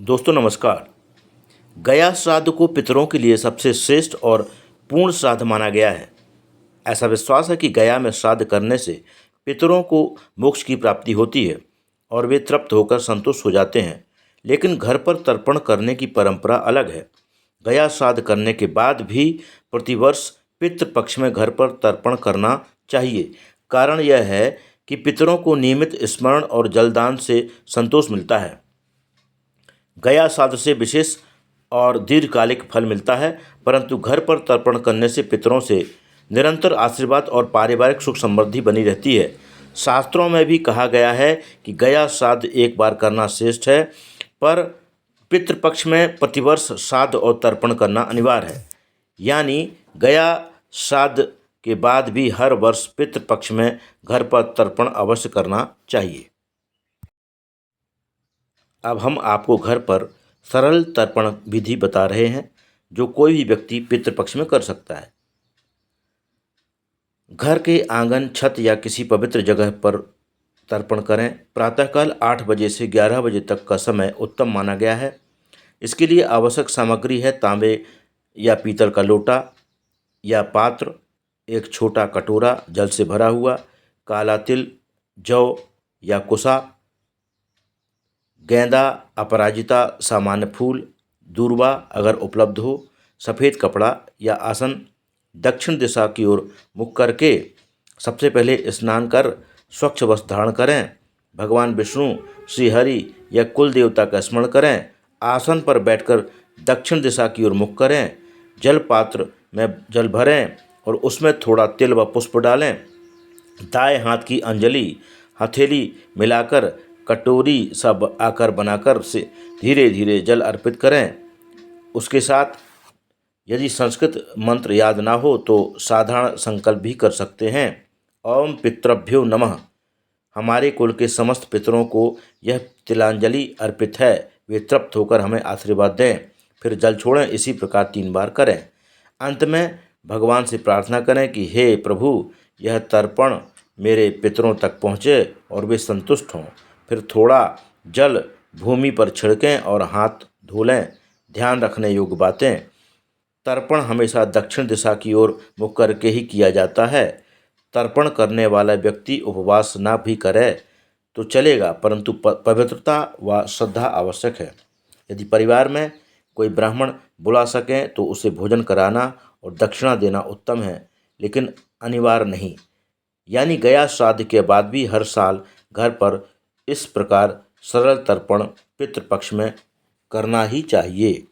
दोस्तों नमस्कार। गया श्राद्ध को पितरों के लिए सबसे श्रेष्ठ और पूर्ण श्राद्ध माना गया है। ऐसा विश्वास है कि गया में श्राद्ध करने से पितरों को मोक्ष की प्राप्ति होती है और वे तृप्त होकर संतुष्ट हो जाते हैं। लेकिन घर पर तर्पण करने की परंपरा अलग है। गया श्राद्ध करने के बाद भी प्रतिवर्ष पितृपक्ष में घर पर तर्पण करना चाहिए। कारण यह है कि पितरों को नियमित स्मरण और जलदान से संतोष मिलता है। गया श्राद्ध से विशेष और दीर्घकालिक फल मिलता है, परंतु घर पर तर्पण करने से पितरों से निरंतर आशीर्वाद और पारिवारिक सुख समृद्धि बनी रहती है। शास्त्रों में भी कहा गया है कि गया श्राद्ध एक बार करना श्रेष्ठ है, पर पितृपक्ष में प्रतिवर्ष श्राद्ध और तर्पण करना अनिवार्य है। यानी गया श्राद्ध के बाद भी हर वर्ष पितृपक्ष में घर पर तर्पण अवश्य करना चाहिए। अब हम आपको घर पर सरल तर्पण विधि बता रहे हैं जो कोई भी व्यक्ति पितृपक्ष में कर सकता है। घर के आंगन, छत या किसी पवित्र जगह पर तर्पण करें। प्रातःकाल 8 बजे से 11 बजे तक का समय उत्तम माना गया है। इसके लिए आवश्यक सामग्री है तांबे या पीतल का लोटा या पात्र, एक छोटा कटोरा जल से भरा हुआ, काला तिल, जौ या कुसा, गेंदा, अपराजिता, सामान्य फूल, दूर्वा अगर उपलब्ध हो, सफ़ेद कपड़ा या आसन। दक्षिण दिशा की ओर मुख करके सबसे पहले स्नान कर स्वच्छ वस्त्र धारण करें। भगवान विष्णु, श्री हरि या कुल देवता का स्मरण करें। आसन पर बैठकर दक्षिण दिशा की ओर मुख करें। जल पात्र में जल भरें और उसमें थोड़ा तिल व पुष्प डालें। दाएं हाथ की अंजलि हथेली मिलाकर कटोरी सब आकार बनाकर से धीरे धीरे जल अर्पित करें। उसके साथ यदि संस्कृत मंत्र याद ना हो तो साधारण संकल्प भी कर सकते हैं। ओम पितृभ्यो नमः। हमारे कुल के समस्त पितरों को यह तिलांजलि अर्पित है, वे तृप्त होकर हमें आशीर्वाद दें। फिर जल छोड़ें। इसी प्रकार 3 बार करें। अंत में भगवान से प्रार्थना करें कि हे प्रभु, यह तर्पण मेरे पितरों तक पहुँचे और वे संतुष्ट हों। फिर थोड़ा जल भूमि पर छिड़कें और हाथ धो लें। ध्यान रखने योग्य बातें: तर्पण हमेशा दक्षिण दिशा की ओर मुख करके ही किया जाता है। तर्पण करने वाला व्यक्ति उपवास ना भी करे तो चलेगा, परंतु पवित्रता व श्रद्धा आवश्यक है। यदि परिवार में कोई ब्राह्मण बुला सकें तो उसे भोजन कराना और दक्षिणा देना उत्तम है, लेकिन अनिवार्य नहीं। यानी गया श्राद्ध के बाद भी हर साल घर पर इस प्रकार सरल तर्पण पितृपक्ष में करना ही चाहिए।